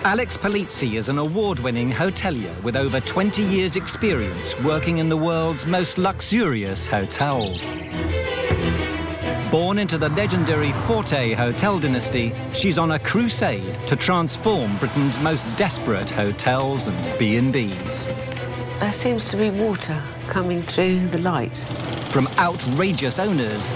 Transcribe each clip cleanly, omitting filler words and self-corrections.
Alex Polizzi is an award-winning hotelier with over 20 years' experience working in the world's most luxurious hotels. Born into the legendary Forte hotel dynasty, she's on a crusade to transform Britain's most desperate hotels and B&Bs. There seems to be water coming through the light. From outrageous owners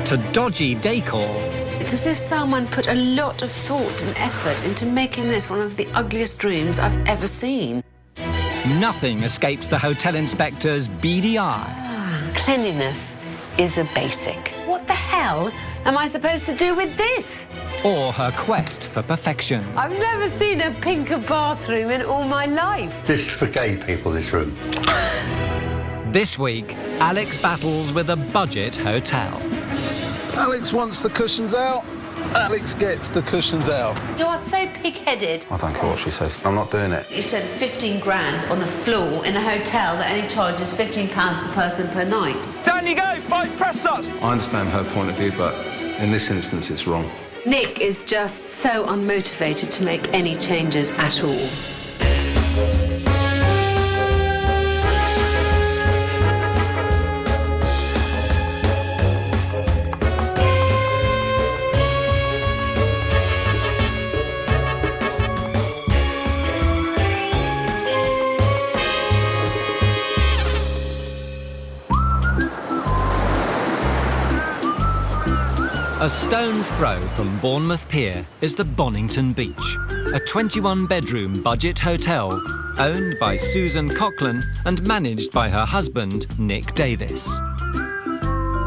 to dodgy decor. It's as if someone put a lot of thought and effort into making this one of the ugliest rooms I've ever seen. Nothing escapes the hotel inspector's beady eye. Cleanliness is a basic. What the hell am I supposed to do with this? Or her quest for perfection. I've never seen a pinker bathroom in all my life. This is for gay people, this room. This week, Alex battles with a budget hotel. Alex wants the cushions out. Alex gets the cushions out. You are so pig-headed. I don't care what she says. I'm not doing it. You spent 15 grand on a floor in a hotel that only charges £15 per person per night. Down you go, 5 press-ups! I understand her point of view, but in this instance, it's wrong. Nick is just so unmotivated to make any changes at all. A stone's throw from Bournemouth Pier is the Bonnington Beach, a 21-bedroom budget hotel owned by Susan Coughlin and managed by her husband, Nick Davis.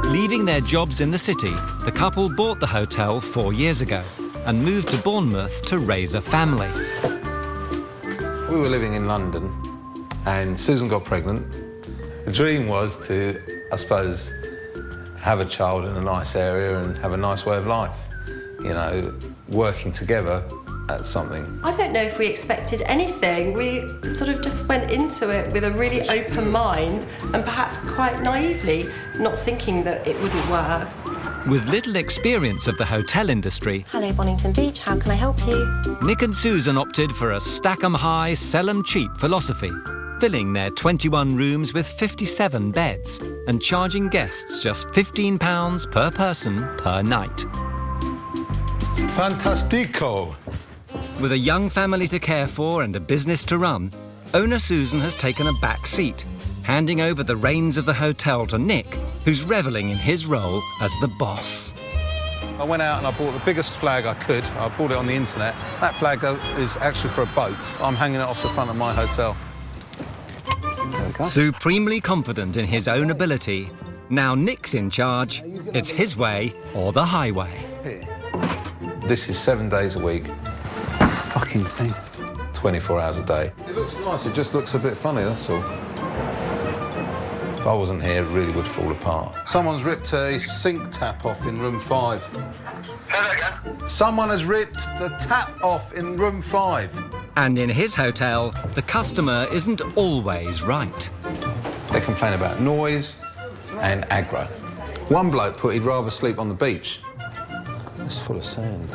Leaving their jobs in the city, the couple bought the hotel 4 years ago and moved to Bournemouth to raise a family. We were living in London and Susan got pregnant. The dream was to, I suppose, have a child in a nice area and have a nice way of life. You know, working together at something. I don't know if we expected anything. We sort of just went into it with a really open mind and perhaps quite naively, not thinking that it wouldn't work. With little experience of the hotel industry, Hello, Bonnington Beach, how can I help you? Nick and Susan opted for a stack 'em high, sell 'em cheap philosophy, filling their 21 rooms with 57 beds and charging guests just £15 per person per night. Fantastico! With a young family to care for and a business to run, owner Susan has taken a back seat, handing over the reins of the hotel to Nick, who's revelling in his role as the boss. I went out and I bought the biggest flag I could. I bought it on the internet. That flag is actually for a boat. I'm hanging it off the front of my hotel. Supremely confident in his own ability, now Nick's in charge. It's his way or the highway. This is 7 days a week. Fucking thing. 24 hours a day. It looks nice, it just looks a bit funny, that's all. If I wasn't here, it really would fall apart. Someone's ripped a sink tap off in room 5. Say that again? Someone has ripped the tap off in room 5. And in his hotel, the customer isn't always right. They complain about noise and aggro. One bloke put he'd rather sleep on the beach. It's full of sand.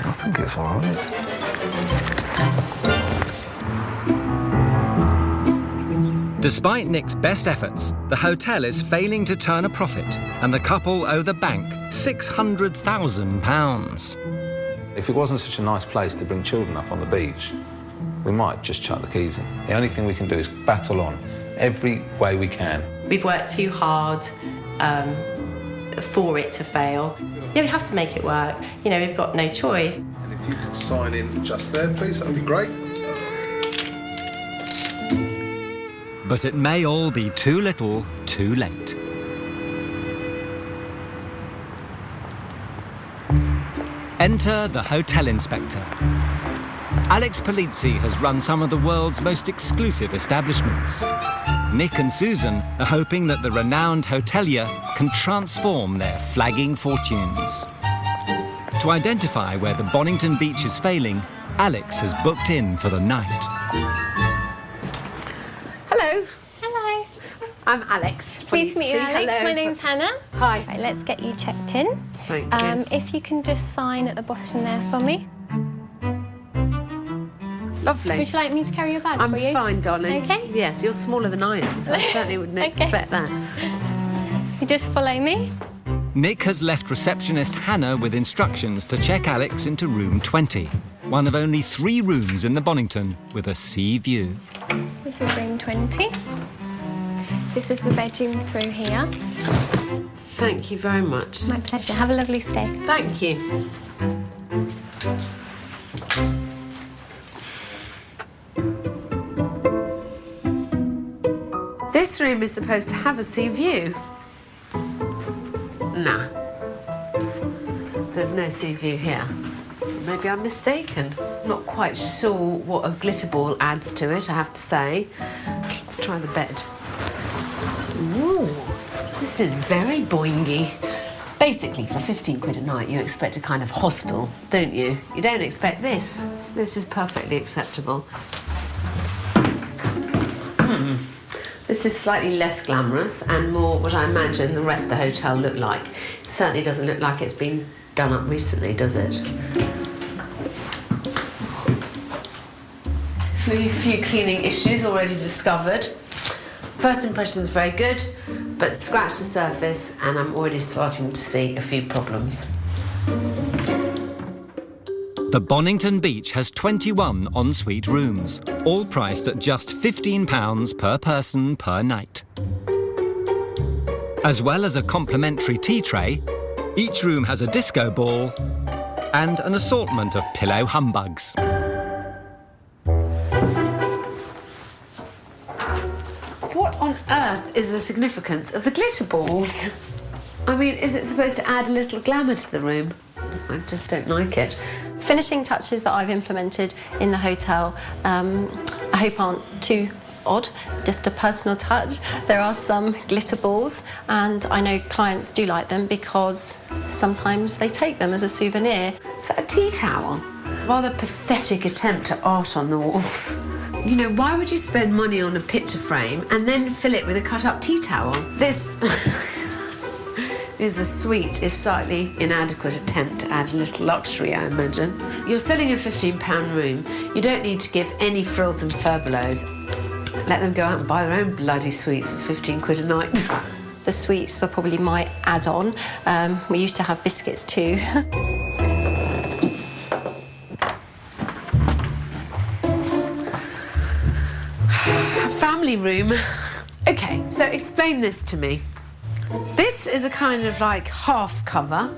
I think it's all right. Despite Nick's best efforts, the hotel is failing to turn a profit, and the couple owe the bank £600,000. If it wasn't such a nice place to bring children up on the beach, we might just chuck the keys in. The only thing we can do is battle on every way we can. We've worked too hard for it to fail. Yeah, we have to make it work. You know, we've got no choice. And if you could sign in just there, please, that'd be great. But it may all be too little, too late. Enter the hotel inspector. Alex Polizzi has run some of the world's most exclusive establishments. Nick and Susan are hoping that the renowned hotelier can transform their flagging fortunes. To identify where the Bonnington Beach is failing, Alex has booked in for the night. Hello. Hello. I'm Alex. Pleased to meet you, Alex. Hello. My name's Hannah. Hi. Right, let's get you checked in. Thank you. If you can just sign at the bottom there for me. Lovely. Would you like me to carry your bag I'm for you? fine, darling. Okay. Yes, you're smaller than I am, so I certainly wouldn't Okay. expect that. You just follow me. Nick has left receptionist Hannah with instructions to check Alex into room 20, one of only 3 rooms in the Bonnington with a sea view. This is room 20. This is the bedroom through here. Thank you very much. My pleasure. Have a lovely stay. Thank you. This room is supposed to have a sea view. Nah. There's no sea view here. Maybe I'm mistaken. Not quite sure what a glitter ball adds to it, I have to say. Let's try the bed. Ooh, this is very boingy. Basically, for 15 quid a night, you expect a kind of hostel, don't you? You don't expect this. This is perfectly acceptable. This is slightly less glamorous and more what I imagine the rest of the hotel looked like. It certainly doesn't look like it's been done up recently, does it? A few cleaning issues already discovered. First impression's very good, but scratch the surface and I'm already starting to see a few problems. The Bonnington Beach has 21 ensuite rooms, all priced at just £15 per person per night. As well as a complimentary tea tray, each room has a disco ball and an assortment of pillow humbugs. What on earth is the significance of the glitter balls? I mean, is it supposed to add a little glamour to the room? I just don't like it. Finishing touches that I've implemented in the hotel, I hope aren't too odd, just a personal touch. There are some glitter balls, and I know clients do like them because sometimes they take them as a souvenir. Is that a tea towel? Rather pathetic attempt at art on the walls. You know, why would you spend money on a picture frame and then fill it with a cut-up tea towel? This is a sweet, if slightly inadequate attempt to add a little luxury, I imagine. You're selling a £15 room. You don't need to give any frills and furbelows. Let them go out and buy their own bloody sweets for 15 quid a night. The sweets were probably my add-on. We used to have biscuits too. Family room. Okay, so explain this to me. This is a kind of like half cover,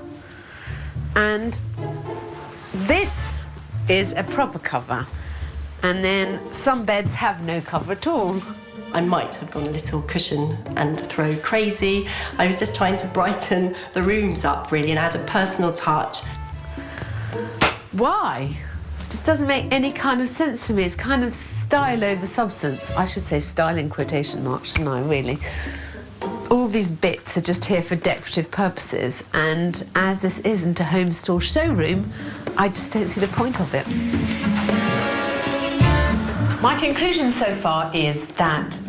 and this is a proper cover. And then some beds have no cover at all. I might have gone a little cushion and throw crazy. I was just trying to brighten the rooms up really and add a personal touch. Why? Just doesn't make any kind of sense to me. It's kind of style over substance. I should say style in quotation marks, shouldn't I, really? All these bits are just here for decorative purposes, and as this isn't a home store showroom, I just don't see the point of it. My conclusion so far is that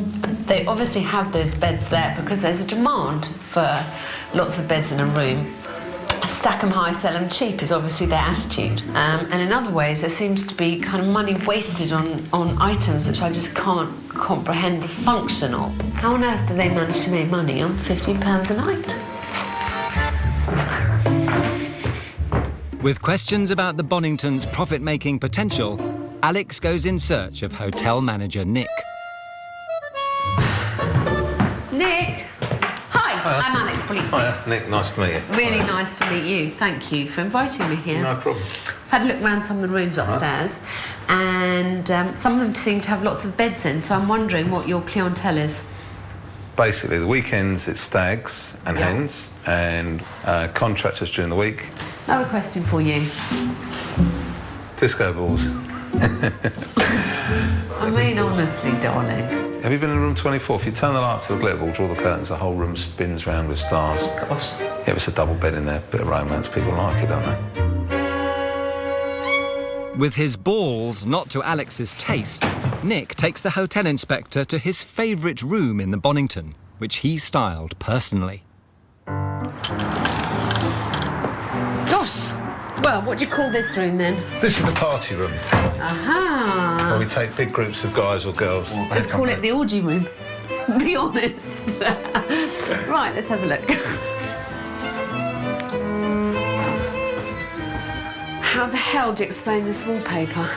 they obviously have those beds there because there's a demand for lots of beds in a room. Stack 'em high, sell 'em cheap is obviously their attitude. And in other ways, there seems to be kind of money wasted on items which I just can't comprehend the function of. How on earth do they manage to make money on £15 a night? With questions about the Bonnington's profit-making potential, Alex goes in search of hotel manager Nick. Nick! Hi, I'm Alex Polizzi. Hiya, Nick, nice to meet you. Really nice to meet you. Thank you for inviting me here. No problem. I've had a look around some of the rooms upstairs, and some of them seem to have lots of beds in, so I'm wondering what your clientele is. Basically, the weekends it's stags and hens, and contractors during the week. I have a question for you. Disco balls. I mean, honestly, darling. Have you been in room 24? If you turn the light up to the glitter ball, draw the curtains, the whole room spins round with stars. Gosh. Yeah, it's a double bed in there, bit of romance. People like it, don't they? With his balls not to Alex's taste, Nick takes the hotel inspector to his favourite room in the Bonnington, which he styled personally. Gosh! Well, what do you call this room then? This is the party room, Aha! where we take big groups of guys or girls. Just call it the orgy room. Be honest. Right, let's have a look. How the hell do you explain this wallpaper?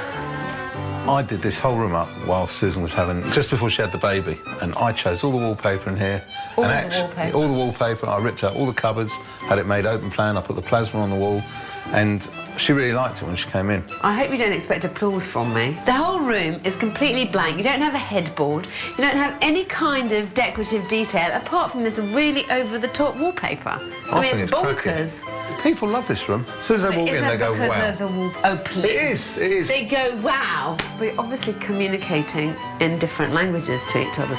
I did this whole room up while Susan was just before she had the baby, and I chose all the wallpaper in here. All and the wallpaper? All the wallpaper. I ripped out all the cupboards, had it made open plan, I put the plasma on the wall, and she really liked it when she came in. I hope you don't expect applause from me. The whole room is completely blank. You don't have a headboard. You don't have any kind of decorative detail apart from this really over-the-top wallpaper. I mean, think it's bonkers. cracking. People love this room. As soon as they walk in, they go, because wow. of the wall? Oh, please. It is. They go, wow. We're obviously communicating in different languages to each other.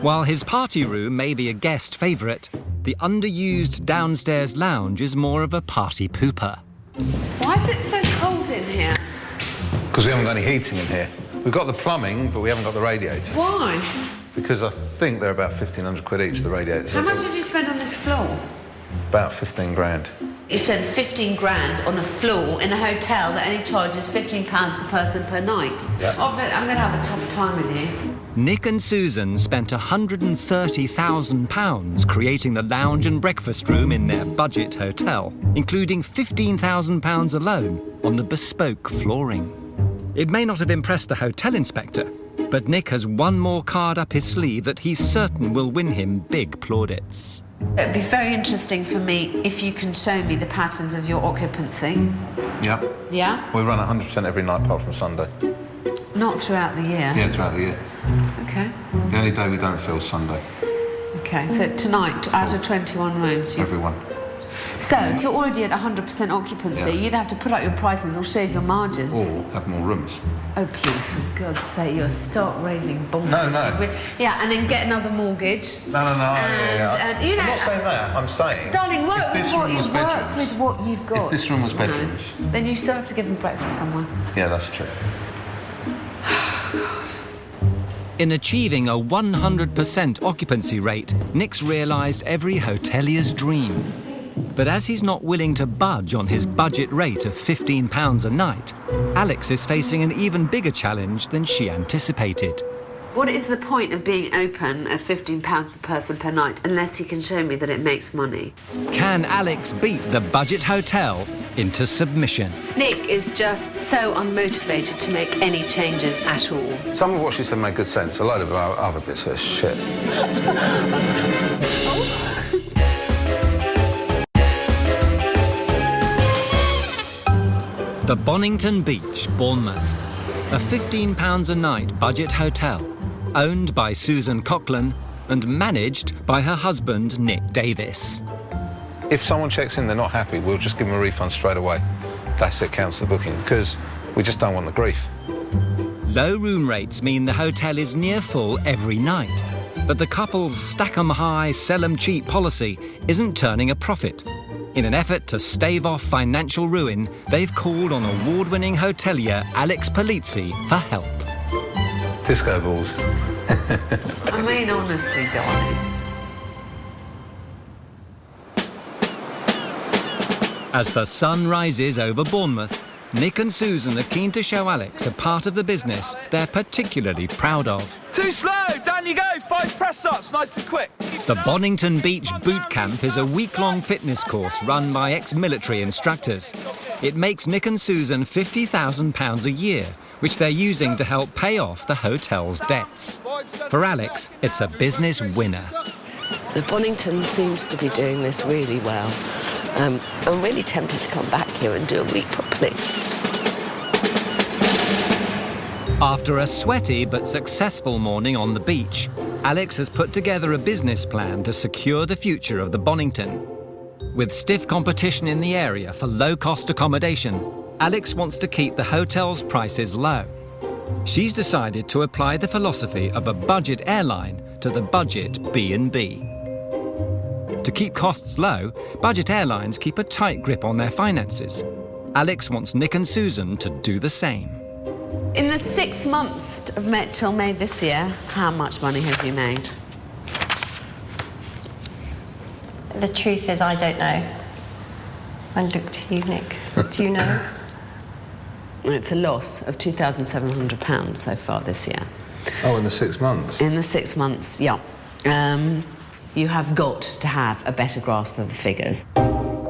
While his party room may be a guest favourite, the underused downstairs lounge is more of a party pooper. Why is it so cold in here? Because we haven't got any heating in here. We've got the plumbing, but we haven't got the radiators. Why? Because I think they're about 1,500 quid each, the radiators. How much did you spend on this floor? About 15 grand. You spend 15 grand on a floor in a hotel that only charges £15 per person per night. Yeah. I'm going to have a tough time with you. Nick and Susan spent £130,000 creating the lounge and breakfast room in their budget hotel, including £15,000 alone on the bespoke flooring. It may not have impressed the hotel inspector, but Nick has one more card up his sleeve that he's certain will win him big plaudits. It'd be very interesting for me if you can show me the patterns of your occupancy. Yeah. Yeah? We run 100% every night apart from Sunday. Not throughout the year. Yeah, throughout the year. Okay. The only day we don't fill is Sunday. Okay, so tonight, out of 21 rooms, Everyone. So, if you're already at 100% occupancy, Yeah. you either have to put up your prices or shave your margins. Or have more rooms. Oh, please, for God's sake, you're stark raving bonkers. No. Yeah, and then get another mortgage. No. And, you know, I'm not saying that. I'm saying... Darling, work if with this what room was you work bedrooms, with what you've got. If this room was bedrooms... No, then you still have to give them breakfast somewhere. Yeah, that's true. In achieving a 100% occupancy rate, Nick's realised every hotelier's dream. But as he's not willing to budge on his budget rate of £15 a night, Alex is facing an even bigger challenge than she anticipated. What is the point of being open at £15 per person per night unless he can show me that it makes money? Can Alex beat the budget hotel into submission? Nick is just so unmotivated to make any changes at all. Some of what she said made good sense. A load of our other bits are shit. The Bonnington Beach, Bournemouth. A £15 a night budget hotel, owned by Susan Coughlin and managed by her husband, Nick Davis. If someone checks in, they're not happy, we'll just give them a refund straight away. That's it, cancel the booking, because we just don't want the grief. Low room rates mean the hotel is near full every night, but the couple's stack 'em high, sell 'em cheap policy isn't turning a profit. In an effort to stave off financial ruin, they've called on award-winning hotelier Alex Polizzi for help. Disco balls. I mean, honestly, darling. As the sun rises over Bournemouth, Nick and Susan are keen to show Alex a part of the business they're particularly proud of. Too slow! Down you go! 5 press-ups, nice and quick. The Bonnington Beach Boot Camp is a week-long fitness course run by ex-military instructors. It makes Nick and Susan £50,000 a year, which they're using to help pay off the hotel's debts. For Alex, it's a business winner. The Bonnington seems to be doing this really well. I'm really tempted to come back here and do a week properly. After a sweaty but successful morning on the beach, Alex has put together a business plan to secure the future of the Bonnington. With stiff competition in the area for low-cost accommodation, Alex wants to keep the hotel's prices low. She's decided to apply the philosophy of a budget airline to the budget B&B. To keep costs low, budget airlines keep a tight grip on their finances. Alex wants Nick and Susan to do the same. In the 6 months till May this year, how much money have you made? The truth is, I don't know. I look to you, Nick. Do you know? It's a loss of £2,700 so far this year. Oh, in the 6 months? In the 6 months, yeah. You have got to have a better grasp of the figures.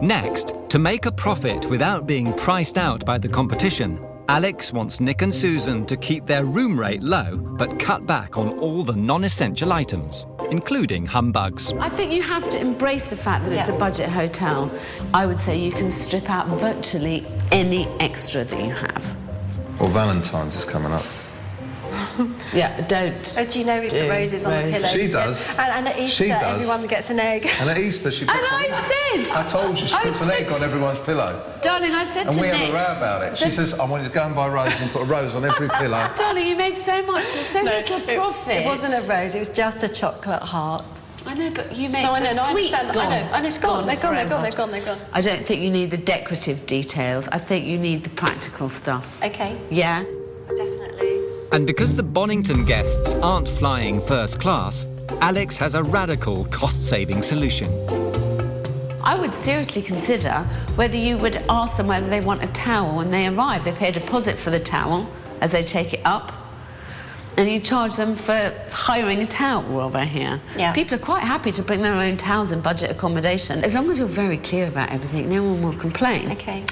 Next, to make a profit without being priced out by the competition, Alex wants Nick and Susan to keep their room rate low but cut back on all the non-essential items, including humbugs. I think you have to embrace the fact that it's a budget hotel. I would say you can strip out virtually any extra that you have. Well, Valentine's is coming up. Yeah, don't. Oh, do you know we put roses on the pillows? She does. Yes. And at Easter, She does. everyone gets an egg. And at Easter, she puts And I said... I told you, she puts an egg on everyone's pillow. Darling, I said And to we Nick... have a row about it. She says, I want you to go and buy roses and put a rose on every pillow. Darling, you made so much, so little profit. It wasn't a rose, it was just a chocolate heart. I know, but you made... No, I know, the sweet's I understand. gone. I know, and it's gone. They're gone, they're gone, forever. they're gone, they're gone. I don't think you need the decorative details. I think you need the practical stuff. Okay. Yeah? Definitely. And because the Bonnington guests aren't flying first class, Alex has a radical cost-saving solution. I would seriously consider whether you would ask them whether they want a towel when they arrive. They pay a deposit for the towel as they take it up, and you charge them for hiring a towel while they're here. Yeah. People are quite happy to bring their own towels in budget accommodation. As long as you're very clear about everything, no one will complain. Okay.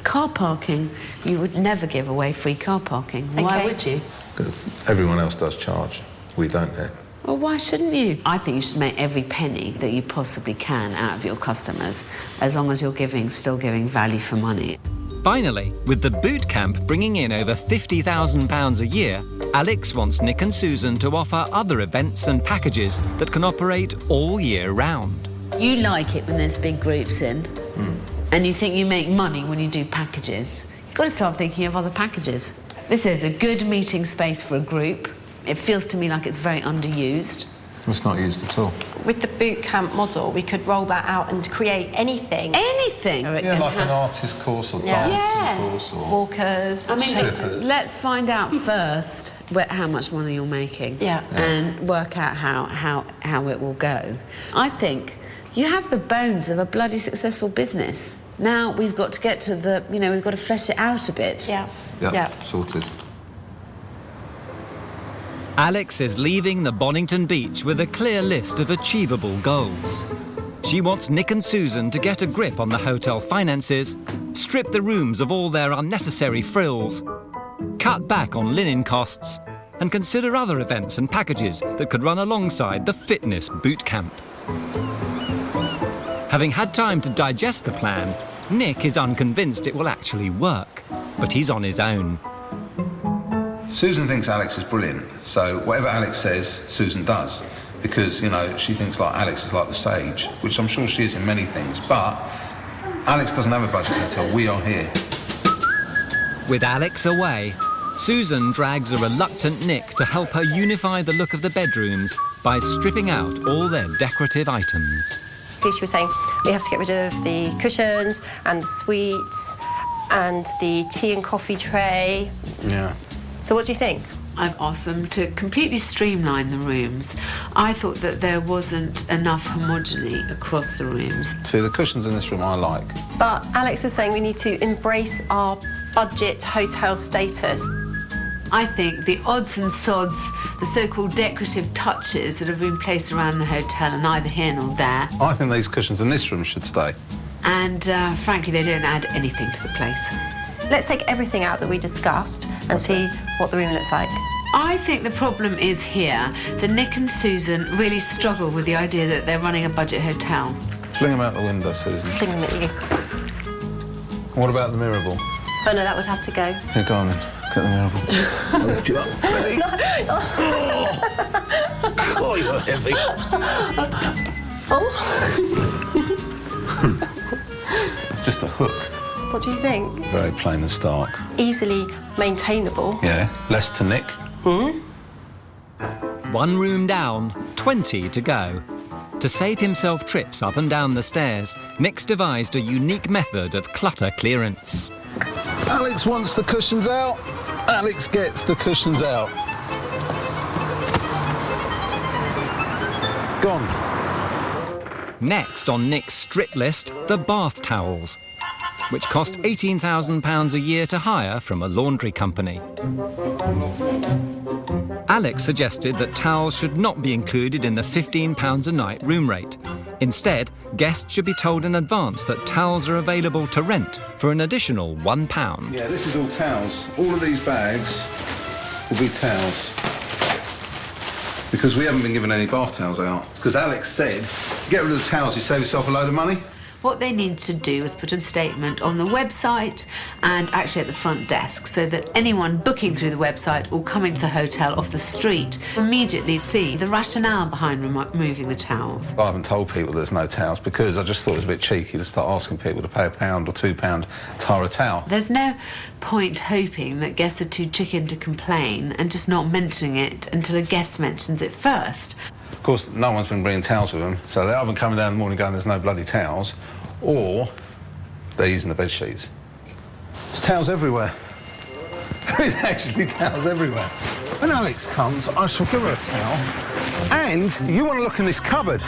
Car parking, you would never give away free car parking. Why Okay. would you? Because everyone else does charge. We don't here. Well, why shouldn't you? I think you should make every penny that you possibly can out of your customers, as long as you're still giving value for money. Finally, with the boot camp bringing in over £50,000 a year, Alex wants Nick and Susan to offer other events and packages that can operate all year round. You like it when there's big groups in, and you think you make money when you do packages. You've got to start thinking of other packages. This is a good meeting space for a group. It feels to me like it's very underused. It's not used at all. With the boot camp model, we could roll that out and create anything. Anything. Yeah, like an artist course or Yeah. dancing Yes. course or... Walkers. I mean, Strippers. let's find out first how much money you're making. Yeah. And work out how it will go. I think you have the bones of a bloody successful business. Now we've got to get to the, we've got to flesh it out a bit. Yeah. Yeah, sorted. Alex is leaving the Bonnington beach with a clear list of achievable goals. She wants Nick and Susan to get a grip on the hotel finances, strip the rooms of all their unnecessary frills, cut back on linen costs, and consider other events and packages that could run alongside the fitness boot camp. Having had time to digest the plan, Nick is unconvinced it will actually work, but he's on his own. Susan thinks Alex is brilliant, so whatever Alex says, Susan does. Because, she thinks like Alex is like the sage, which I'm sure she is in many things, but Alex doesn't have a budget hotel, we are here. With Alex away, Susan drags a reluctant Nick to help her unify the look of the bedrooms by stripping out all their decorative items. She was saying we have to get rid of the cushions and the sweets and the tea and coffee tray. Yeah. So what do you think? I've asked them to completely streamline the rooms. I thought that there wasn't enough homogeny across the rooms. See, the cushions in this room I like. But Alex was saying we need to embrace our budget hotel status. I think the odds and sods, the so-called decorative touches that have been placed around the hotel are neither here nor there. I think these cushions in this room should stay. And frankly, they don't add anything to the place. Let's take everything out that we discussed and see what the room looks like. I think the problem is here that Nick and Susan really struggle with the idea that they're running a budget hotel. Fling them out the window, Susan. Fling them at you. What about the mirror ball? Oh no, that would have to go. Here, go on then. Get the mirror ball. I'll lift you up. Ready? Oh, you're heavy. Just a hook. What do you think? Very plain and stark. Easily maintainable. Yeah, less to nick. One room down, 20 to go. To save himself trips up and down the stairs, Nick's devised a unique method of clutter clearance. Alex wants the cushions out. Alex gets the cushions out. Gone. Next on Nick's strip list, the bath towels, which cost £18,000 a year to hire from a laundry company. Alex suggested that towels should not be included in the £15 a night room rate. Instead, guests should be told in advance that towels are available to rent for an additional £1. Yeah, this is all towels. All of these bags will be towels. Because we haven't been given any bath towels out. Because Alex said, get rid of the towels, you save yourself a load of money. What they need to do is put a statement on the website and actually at the front desk so that anyone booking through the website or coming to the hotel off the street immediately see the rationale behind removing the towels. I haven't told people there's no towels because I just thought it was a bit cheeky to start asking people to pay £1 or £2 to hire a towel. There's no point hoping that guests are too chicken to complain and just not mentioning it until a guest mentions it first. Of course, no one's been bringing towels with them, so they're either coming down in the morning going, there's no bloody towels, or they're using the bed sheets. There's towels everywhere. There is actually towels everywhere. When Alex comes, I shall give her a towel. And you want to look in this cupboard.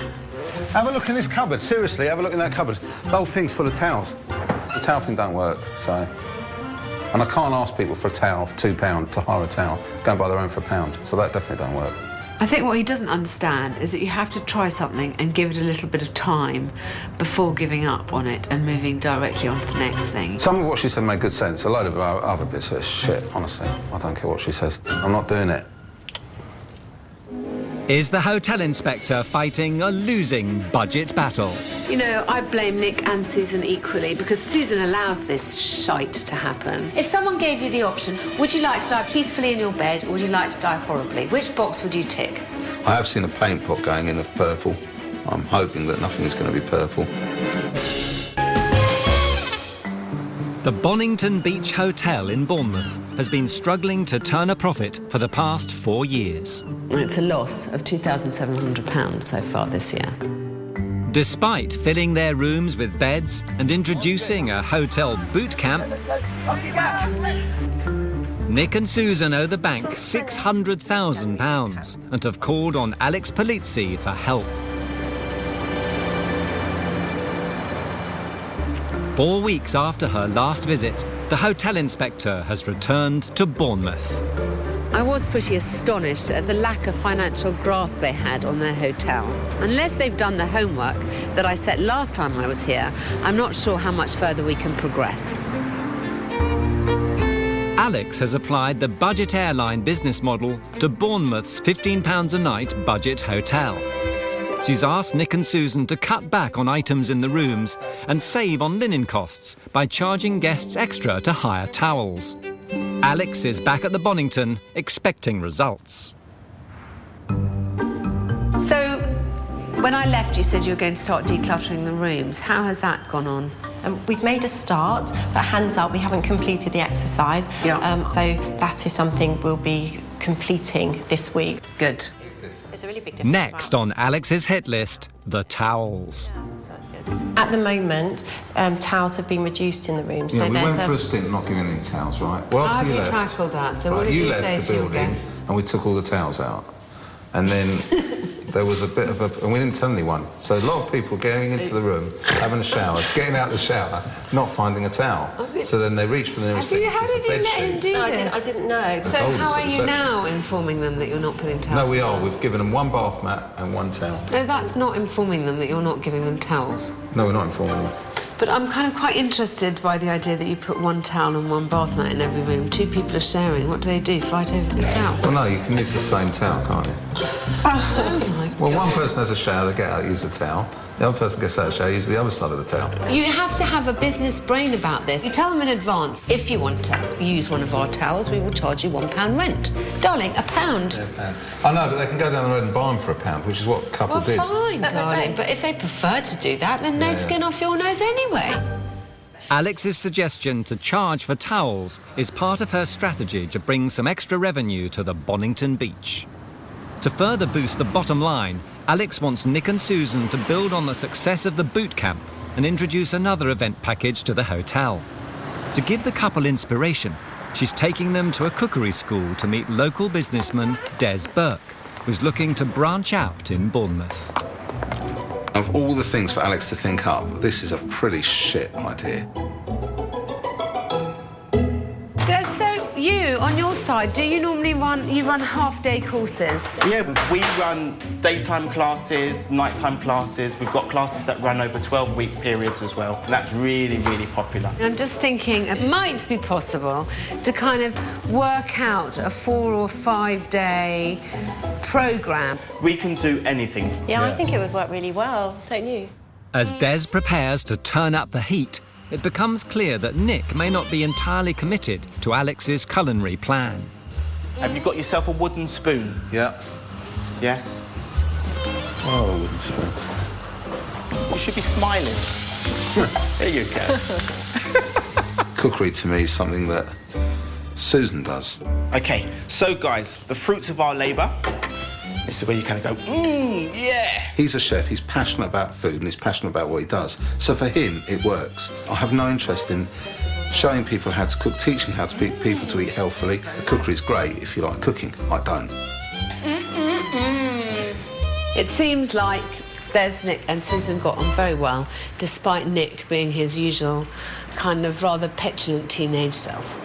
Have a look in this cupboard. Seriously, have a look in that cupboard. The whole thing's full of towels. The towel thing don't work, so... And I can't ask people for a towel for £2 to hire a towel, go and buy their own for £1, so that definitely don't work. I think what he doesn't understand is that you have to try something and give it a little bit of time before giving up on it and moving directly on to the next thing. Some of what she said made good sense. A load of other bits are shit, honestly. I don't care what she says. I'm not doing it. Is the hotel inspector fighting a losing budget battle? You know, I blame Nick and Susan equally because Susan allows this shite to happen. If someone gave you the option, would you like to die peacefully in your bed or would you like to die horribly? Which box would you tick? I have seen a paint pot going in of purple. I'm hoping that nothing is going to be purple. The Bonnington Beach Hotel in Bournemouth has been struggling to turn a profit for the past 4 years. It's a loss of £2,700 so far this year. Despite filling their rooms with beds and introducing a hotel boot camp, Nick and Susan owe the bank £600,000 and have called on Alex Polizzi for help. 4 weeks after her last visit, the hotel inspector has returned to Bournemouth. I was pretty astonished at the lack of financial grasp they had on their hotel. Unless they've done the homework that I set last time I was here, I'm not sure how much further we can progress. Alex has applied the budget airline business model to Bournemouth's £15 a night budget hotel. She's asked Nick and Susan to cut back on items in the rooms and save on linen costs by charging guests extra to hire towels. Alex is back at the Bonnington, expecting results. So, when I left, you said you were going to start decluttering the rooms. How has that gone on? We've made a start, but hands up, we haven't completed the exercise. Yeah. So that is something we'll be completing this week. Good. It's a really big difference. Next on Alex's hit list, the towels. So that's good. At the moment, towels have been reduced in the room. So Yeah, we there's went for a stint not giving any towels, right? Well, How after have you left, tackled that? So what did you you left say the to your building guests? and we took all the towels out. And then there was a bit of a... And we didn't tell anyone. So a lot of people getting into the room, having a shower, getting out of the shower, not finding a towel. So then they reached for the nearest thing. How did you let him do No, this? I didn't know. So told how us are at you reception. now informing them that you're not putting towels? No, we are. We've given them one bath mat and one towel. No, that's not informing them that you're not giving them towels. No, we're not informing them. But I'm kind of quite interested by the idea that you put one towel and one bath mat in every room. 2 people are sharing. What do? Fight over the towel? Well, no, you can use the same towel, can't you? Oh my Well, God. one person has a shower, they get out, use the towel. The other person gets out of the shower, use the other side of the towel. You have to have a business brain about this. You tell them in advance, if you want to use one of our towels, we will charge you £1 rent. Darling, £1. I know, but they can go down the road and buy them for £1, which is what a couple Well, did. fine, darling. But if they prefer to do that, then no skin off your nose anyway. Alex's suggestion to charge for towels is part of her strategy to bring some extra revenue to the Bonnington Beach. To further boost the bottom line, Alex wants Nick and Susan to build on the success of the boot camp and introduce another event package to the hotel. To give the couple inspiration, she's taking them to a cookery school to meet local businessman Des Burke, who's looking to branch out in Bournemouth. Of all the things for Alex to think up, this is a pretty shit idea. Des, so you, on your side, do you normally run half-day courses? Yeah, we run daytime classes, nighttime classes. We've got classes that run over 12-week periods as well. And that's really, really popular. I'm just thinking it might be possible to kind of work out a 4 or 5 day programme. We can do anything. Yeah, I think it would work really well, don't you? As Des prepares to turn up the heat, it becomes clear that Nick may not be entirely committed to Alex's culinary plan. Have you got yourself a wooden spoon? Yeah. Yes? Oh, a wooden spoon. You should be smiling. There you go. Cookery to me is something that Susan does. OK, so guys, the fruits of our labour. This is where you kind of go, yeah. He's a chef, he's passionate about food and he's passionate about what he does. So for him, it works. I have no interest in showing people how to cook, teaching how to people to eat healthily. The cookery is great if you like cooking. I don't. It seems like Des, Nick and Susan got on very well, despite Nick being his usual kind of rather petulant teenage self.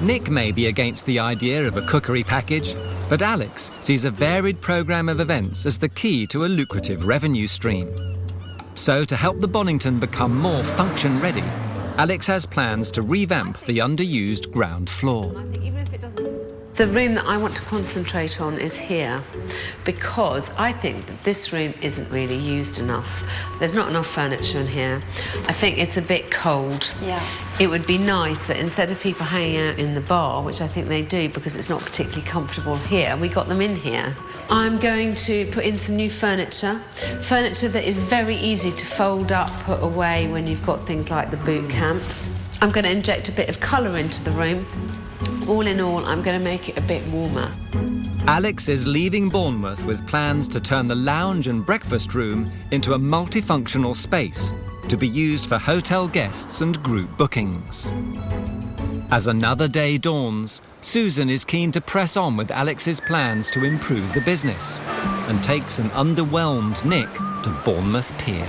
Nick may be against the idea of a cookery package, but Alex sees a varied programme of events as the key to a lucrative revenue stream. So, to help the Bonnington become more function-ready, Alex has plans to revamp the underused ground floor. The room that I want to concentrate on is here, because I think that this room isn't really used enough. There's not enough furniture in here. I think it's a bit cold. Yeah. It would be nice that instead of people hanging out in the bar, which I think they do because it's not particularly comfortable here, we got them in here. I'm going to put in some new furniture that is very easy to fold up, put away when you've got things like the boot camp. I'm going to inject a bit of colour into the room. All in all, I'm going to make it a bit warmer. Alex is leaving Bournemouth with plans to turn the lounge and breakfast room into a multifunctional space to be used for hotel guests and group bookings. As another day dawns, Susan is keen to press on with Alex's plans to improve the business and takes an underwhelmed Nick to Bournemouth Pier.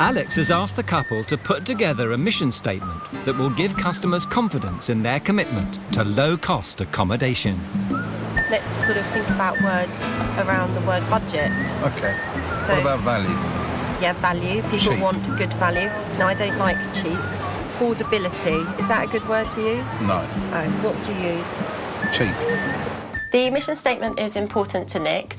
Alex has asked the couple to put together a mission statement that will give customers confidence in their commitment to low-cost accommodation. Let's sort of think about words around the word budget. OK. So, what about value? Yeah, value. People Cheap. want good value. No, I don't like cheap. Affordability. Is that a good word to use? No. Oh, what would you use? Cheap. The mission statement is important to Nick.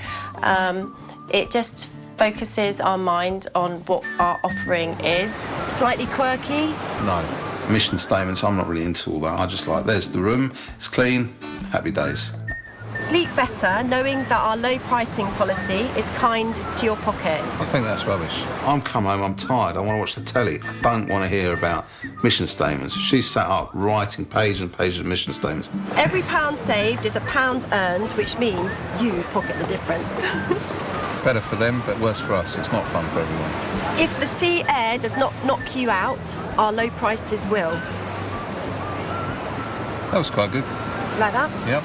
It just focuses our mind on what our offering is. Slightly quirky? No. Mission statements, I'm not really into all that. I just like, there's the room, it's clean, happy days. Sleep better, knowing that our low pricing policy is kind to your pocket. I think that's rubbish. I'm come home, I'm tired, I want to watch the telly. I don't want to hear about mission statements. She's sat up writing pages and pages of mission statements. Every £1 saved is a £1 earned, which means you pocket the difference. Better for them, but worse for us. It's not fun for everyone. If the sea air does not knock you out, our low prices will. That was quite good. Like that? Yep.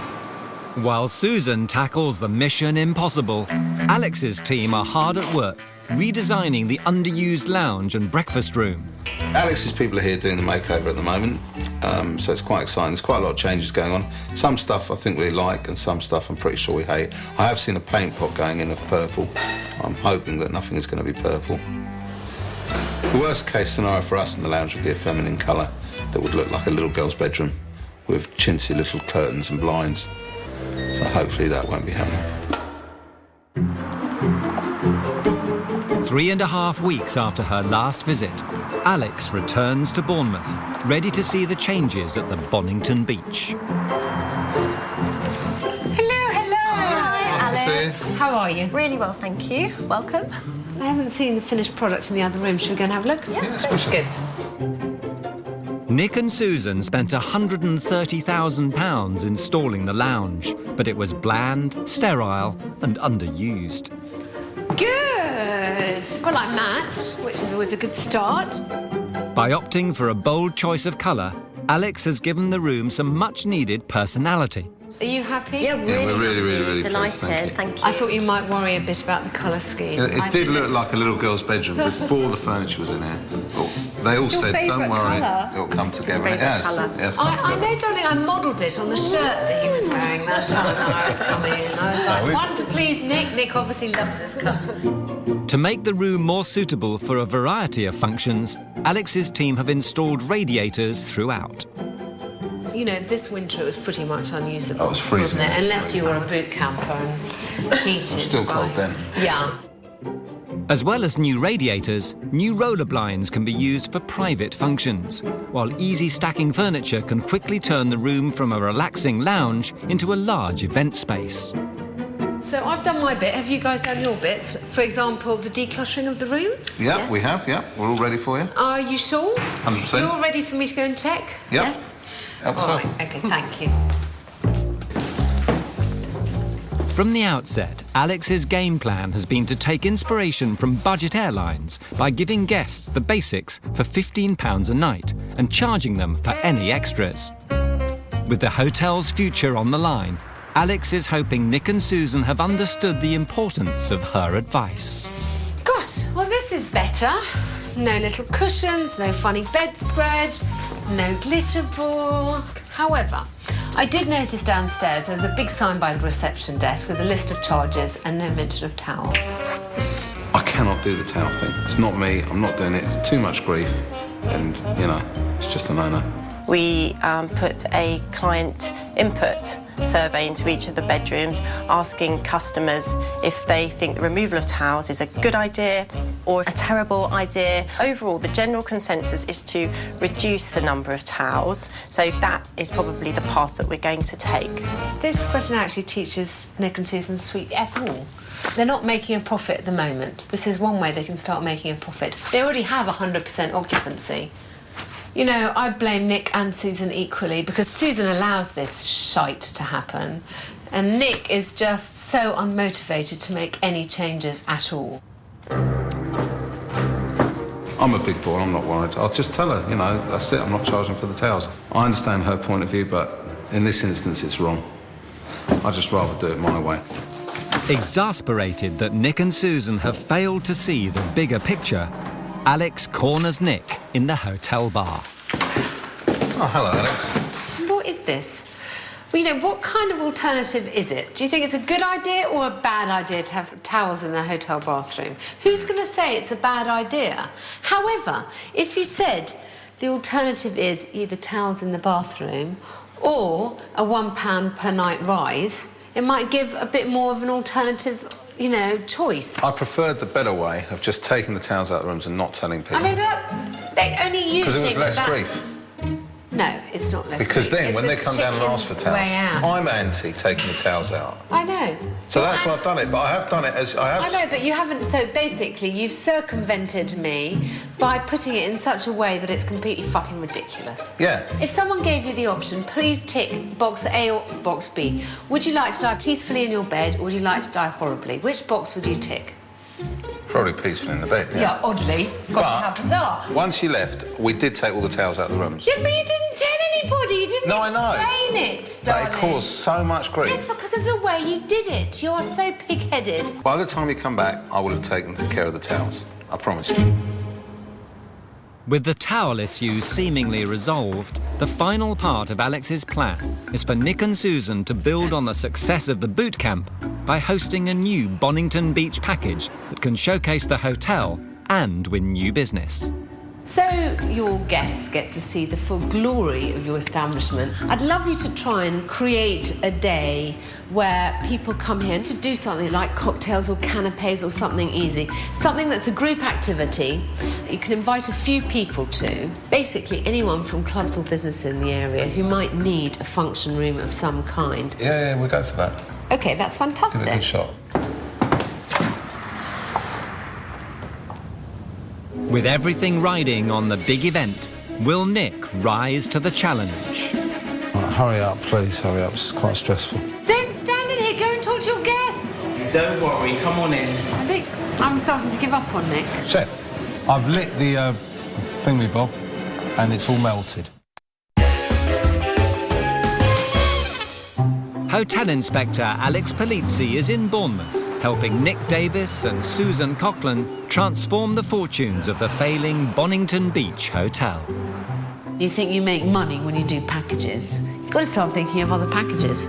While Susan tackles the mission impossible, Alex's team are hard at work redesigning the underused lounge and breakfast room. Alex's people are here doing the makeover at the moment, so it's quite exciting. There's quite a lot of changes going on. Some stuff I think we like and some stuff I'm pretty sure we hate. I have seen a paint pot going in of purple. I'm hoping that nothing is going to be purple. The worst case scenario for us in the lounge would be a feminine colour that would look like a little girl's bedroom with chintzy little curtains and blinds. So hopefully that won't be happening. 3.5 weeks after her last visit, Alex returns to Bournemouth, ready to see the changes at the Bonnington beach. Hello. Hi, Alex. How are you? Really well, thank you. Welcome. I haven't seen the finished product in the other room. Should we go and have a look? Yeah, Good. Nick and Susan spent £130,000 installing the lounge, but it was bland, sterile and underused. Good. Well, I match, which is always a good start. By opting for a bold choice of colour, Alex has given the room some much-needed personality. Are you happy? Yeah, we're really delighted. pleased, Thank you. I thought you might worry a bit about the colour scheme. It did look like a little girl's bedroom before the furniture was in here. They all your said, don't favourite worry, colour? it'll come together. favourite It has. colour. It has come I together. know, darling, I modelled it on the shirt that he was wearing that time that I was coming in. I was like, one to please Nick. Nick obviously loves this colour. To make the room more suitable for a variety of functions, Alex's team have installed radiators throughout. You know, this winter it was pretty much unusable, Oh, it was freezing, wasn't it? wasn't it? Unless you were a boot camper and heated. Still cold then. Yeah. As well as new radiators, new roller blinds can be used for private functions, while easy stacking furniture can quickly turn the room from a relaxing lounge into a large event space. So I've done my bit. Have you guys done your bits? For example, the decluttering of the rooms? Yeah, Yes. we have, yeah. We're all ready for you. Are you sure? 100%. You're all ready for me to go and check? Yep. Yes. Help us All out. right, OK, thank you. From the outset, Alex's game plan has been to take inspiration from budget airlines by giving guests the basics for £15 a night and charging them for any extras. With the hotel's future on the line, Alex is hoping Nick and Susan have understood the importance of her advice. Gosh, well, this is better. No little cushions, no funny bedspread, no glitter ball. However, I did notice downstairs there was a big sign by the reception desk with a list of charges and no mention of towels. I cannot do the towel thing. It's not me. I'm not doing it. It's too much grief. And, you know, it's just a no-no. We put a client input survey into each of the bedrooms, asking customers if they think the removal of towels is a good idea or a terrible idea. Overall, the general consensus is to reduce the number of towels, so that is probably the path that we're going to take. This question actually teaches Nick and Susan sweet F all. They're not making a profit at the moment. This is one way they can start making a profit. They already have 100% occupancy. You know, I blame Nick and Susan equally because Susan allows this shite to happen and Nick is just so unmotivated to make any changes at all. I'm a big boy, I'm not worried. I'll just tell her, you know, that's it, I'm not charging for the towels. I understand her point of view, but in this instance, it's wrong. I'd just rather do it my way. Exasperated that Nick and Susan have failed to see the bigger picture, Alex corners Nick in the hotel bar. Oh, hello, Alex. What is this? Well, you know, what kind of alternative is it? Do you think it's a good idea or a bad idea to have towels in the hotel bathroom? Who's going to say it's a bad idea? However, if you said the alternative is either towels in the bathroom or a £1 per night rise, it might give a bit more of an alternative, you know, choice. I preferred the better way of just taking the towels out of the rooms and not telling people. I mean, but like, only you Because it was think less that. grief. No, it's not less Because grief. then, It's when the they come down and ask for chicken's towels, way out. I'm anti taking the towels out. I know. So that's why And- I've done it, but I have done it as I have. I know, but you haven't. So basically, you've circumvented me by putting it in such a way that it's completely fucking ridiculous. Yeah. If someone gave you the option, please tick box A or box B. Would you like to die peacefully in your bed, or would you like to die horribly? Which box would you tick? Probably peaceful in the bed, yeah. Yeah, oddly. Gosh, how bizarre. Once you left, we did take all the towels out of the rooms. Yes, but you didn't tell anybody. You didn't No, I know. explain it, But darling. it caused so much grief. Yes, because of the way you did it. You are so pig-headed. By the time you come back, I would have taken care of the towels. I promise you. With the towel issue seemingly resolved, the final part of Alex's plan is for Nick and Susan to build on the success of the boot camp by hosting a new Bonnington Beach package that can showcase the hotel and win new business. So your guests get to see the full glory of your establishment. I'd love you to try and create a day where people come here to do something like cocktails or canapes or something easy. Something that's a group activity that you can invite a few people to. Basically anyone from clubs or businesses in the area who might need a function room of some kind. Yeah, we'll go for that. OK, that's fantastic. Give it a good shot. With everything riding on the big event, will Nick rise to the challenge? Right, hurry up, please, hurry up. It's quite stressful. Don't stand in here, go and talk to your guests. Don't worry, come on in. I think I'm starting to give up on Nick. Chef, I've lit the thingy bob and it's all melted. Hotel Inspector Alex Polizzi is in Bournemouth, helping Nick Davis and Susan Coughlin transform the fortunes of the failing Bonnington Beach Hotel. You think you make money when you do packages? You've got to start thinking of other packages.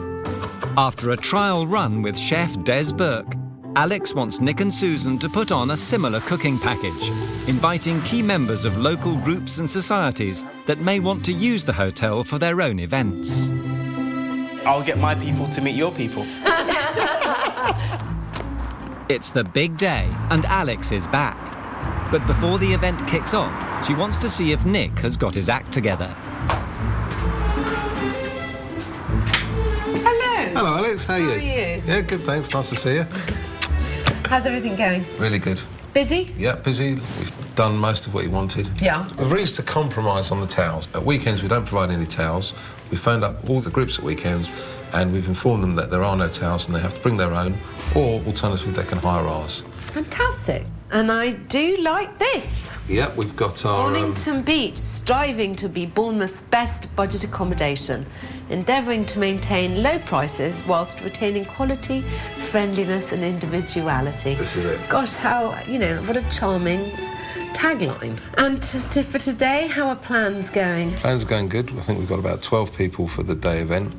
After a trial run with chef Des Burke, Alex wants Nick and Susan to put on a similar cooking package, inviting key members of local groups and societies that may want to use the hotel for their own events. I'll get my people to meet your people. It's the big day and Alex is back. But before the event kicks off, she wants to see if Nick has got his act together. Hello. Hello, Alex. How are you? How are you? Yeah, good, thanks. Nice to see you. How's everything going? Really good. Busy? Yeah, busy. We've done most of what you wanted. Yeah. We've reached a compromise on the towels. At weekends, we don't provide any towels. We phoned up all the groups at weekends and we've informed them that there are no towels and they have to bring their own, or alternatively, they can hire ours. Fantastic. And I do like this. Yeah, we've got our... Bonnington Beach, striving to be Bournemouth's best budget accommodation, endeavouring to maintain low prices whilst retaining quality, friendliness and individuality. This is it. Gosh, how, you know, what a charming tagline. And for today, how are plans going? Plans are going good. I think we've got about 12 people for the day event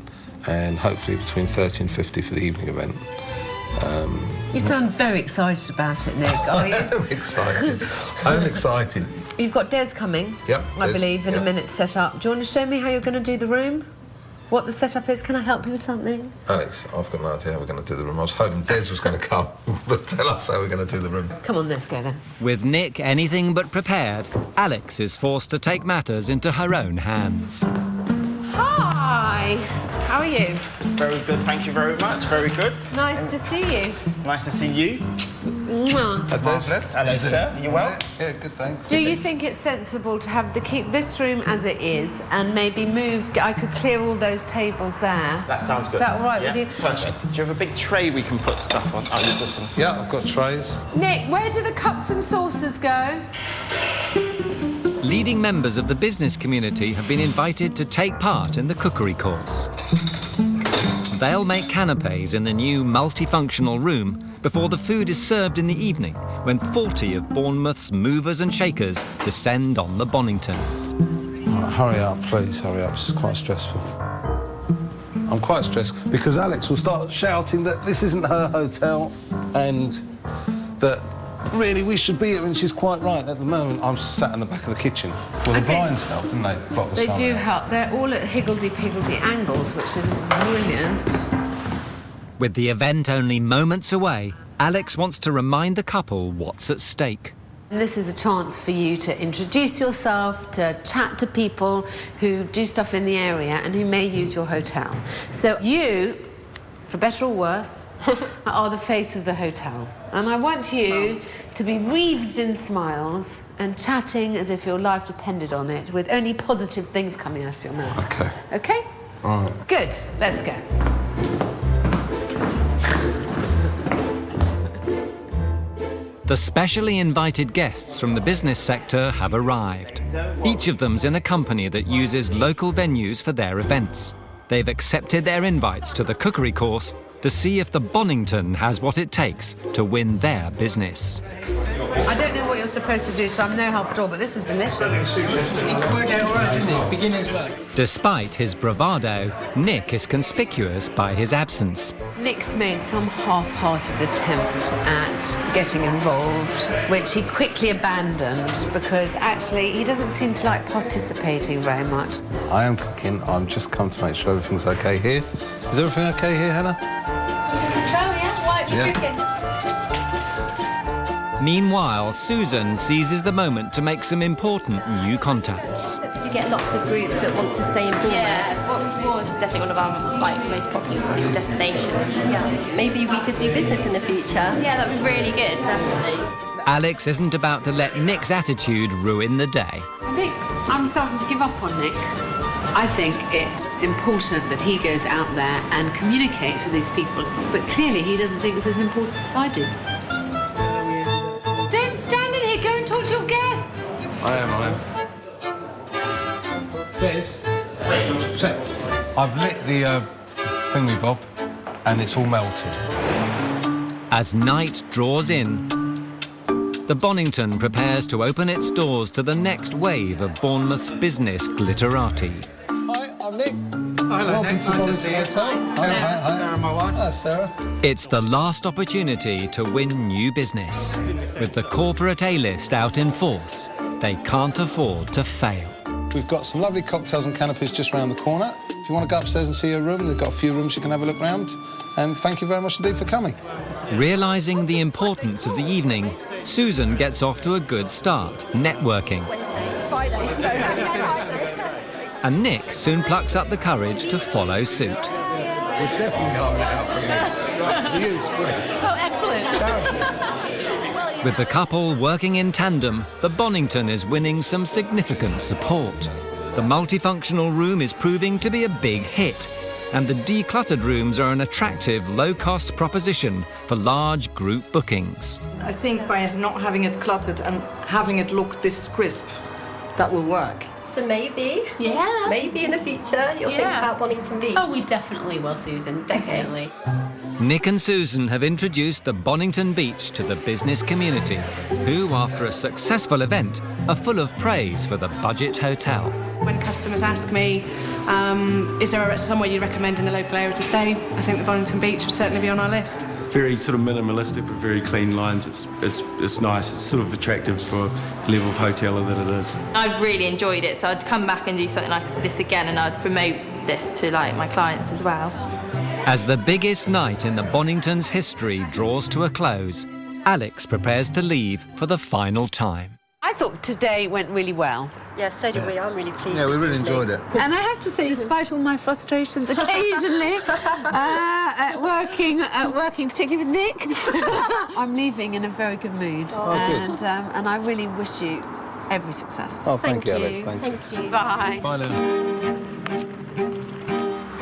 and hopefully between 30 and 50 for the evening event. You sound very excited about it, Nick, are you? I'm excited. I'm excited. You've got Des coming, Yep, I Des, believe, in a yep. minute to set up. Do you want to show me how you're going to do the room? What the setup is? Can I help you with something? Alex, I've got no idea how we're going to do the room. I was hoping Des was going to come, but tell us how we're going to do the room. Come on, let's go then. With Nick anything but prepared, Alex is forced to take matters into her own hands. Hi! How are you? Very good, thank you very much. Very good. Nice to see you. Nice to see you. Mwah. Marvellous. Hello, sir. You well? Yeah, good, thanks. Do you think it's sensible to have keep this room as it is and maybe move? I could clear all those tables there. That sounds good. Is that all right Yeah, with you? perfect. Do you have a big tray we can put stuff on? Oh, you're just going to... Yeah, I've got trays. Nick, where do the cups and saucers go? Leading members of the business community have been invited to take part in the cookery course. They'll make canapes in the new multifunctional room before the food is served in the evening, when 40 of Bournemouth's movers and shakers descend on the Bonnington. Right, hurry up, please, hurry up. This is quite stressful. I'm quite stressed because Alex will start shouting that this isn't her hotel and that really we should be here, and she's quite right. At the moment, I'm sat in the back of the kitchen. Well, the blinds help, didn't they? Block the They sun do out. help. They're all at higgledy-piggledy angles, which is brilliant. With the event only moments away, Alex wants to remind the couple what's at stake. And this is a chance for you to introduce yourself, to chat to people who do stuff in the area and who may use your hotel. So you, for better or worse, are the face of the hotel. And I want you to be wreathed in smiles and chatting as if your life depended on it, with only positive things coming out of your mouth. Okay. Okay? All right. Good. Let's go. The specially invited guests from the business sector have arrived. Each of them's in a company that uses local venues for their events. They've accepted their invites to the cookery course to see if the Bonnington has what it takes to win their business. I don't know what you're supposed to do, so I'm no help at all, but this is delicious. Despite his bravado, Nick is conspicuous by his absence. Nick's made some half-hearted attempt at getting involved, which he quickly abandoned because actually he doesn't seem to like participating very much. I am cooking. I'm just come to make sure everything's okay here. Is everything okay here, Hannah? Meanwhile, Susan seizes the moment to make some important new contacts. Do you get lots of groups that want to stay in Bournemouth? Yeah, Bournemouth is definitely one of our most popular destinations. Yeah. Maybe we could do business in the future. Yeah, that would be really good, definitely. Alex isn't about to let Nick's attitude ruin the day. Nick, I'm starting to give up on Nick. I think it's important that he goes out there and communicates with these people, but clearly he doesn't think it's as important as I do. Don't stand in here, go and talk to your guests. I am. Des, Chef, I've lit the thingy bob. and it's all melted. As night draws in, the Bonnington prepares to open its doors to the next wave of Bournemouth's business glitterati. Hi, I'm Nick. Hello, welcome to Bonnington Hotel. Hi. Sarah, my wife. Hi, Sarah. It's the last opportunity to win new business. With the corporate A-list out in force, they can't afford to fail. We've got some lovely cocktails and canopies just round the corner. If you want to go upstairs and see a room, they've got a few rooms you can have a look round. And thank you very much indeed for coming. Realising the importance of the evening, Susan gets off to a good start, networking. And Nick soon plucks up the courage to follow suit. We're definitely hiring out for you. It's free. Oh, excellent. Charity. With the couple working in tandem, the Bonnington is winning some significant support. The multifunctional room is proving to be a big hit, and the decluttered rooms are an attractive, low-cost proposition for large group bookings. I think by not having it cluttered and having it look this crisp, that will work. So maybe in the future you'll think about Bonnington Beach. Oh, we definitely will, Susan, definitely. Nick and Susan have introduced the Bonnington Beach to the business community, who, after a successful event, are full of praise for the budget hotel. When customers ask me, is there somewhere you recommend in the local area to stay, I think the Bonnington Beach would certainly be on our list. Very sort of minimalistic but very clean lines. It's nice. It's sort of attractive for the level of hoteler that it is. I've really enjoyed it, so I'd come back and do something like this again, and I'd promote this to my clients as well. As the biggest night in the Bonnington's history draws to a close, Alex prepares to leave for the final time. I thought today went really well. Yes, so did we. I'm really pleased. Yeah, we really enjoyed it. And I have to say, despite all my frustrations occasionally at working, particularly with Nick, I'm leaving in a very good mood. Oh, good. And I really wish you every success. Oh, thank you, Alex. Thank you. Bye. Bye now.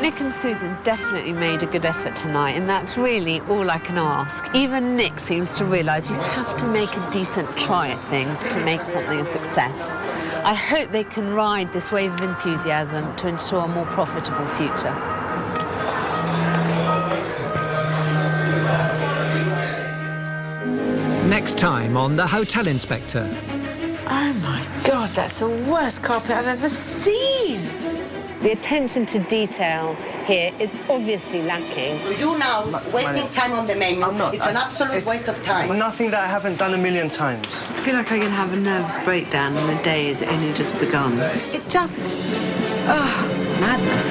Nick and Susan definitely made a good effort tonight, and that's really all I can ask. Even Nick seems to realise you have to make a decent try at things to make something a success. I hope they can ride this wave of enthusiasm to ensure a more profitable future. Next time on The Hotel Inspector. Oh my God, that's the worst carpet I've ever seen! The attention to detail here is obviously lacking. You now wasting time on the menu. I'm not. It's an absolute waste of time. Nothing that I haven't done a million times. I feel like I'm going to have a nervous breakdown and the day has only just begun. It just... madness.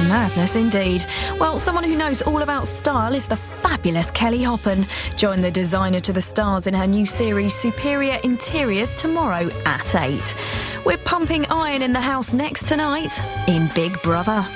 Madness indeed. Well, someone who knows all about style is the fabulous Kelly Hoppen. Join the designer to the stars in her new series Superior Interiors tomorrow at 8. We're pumping iron in the house next tonight in Big Brother.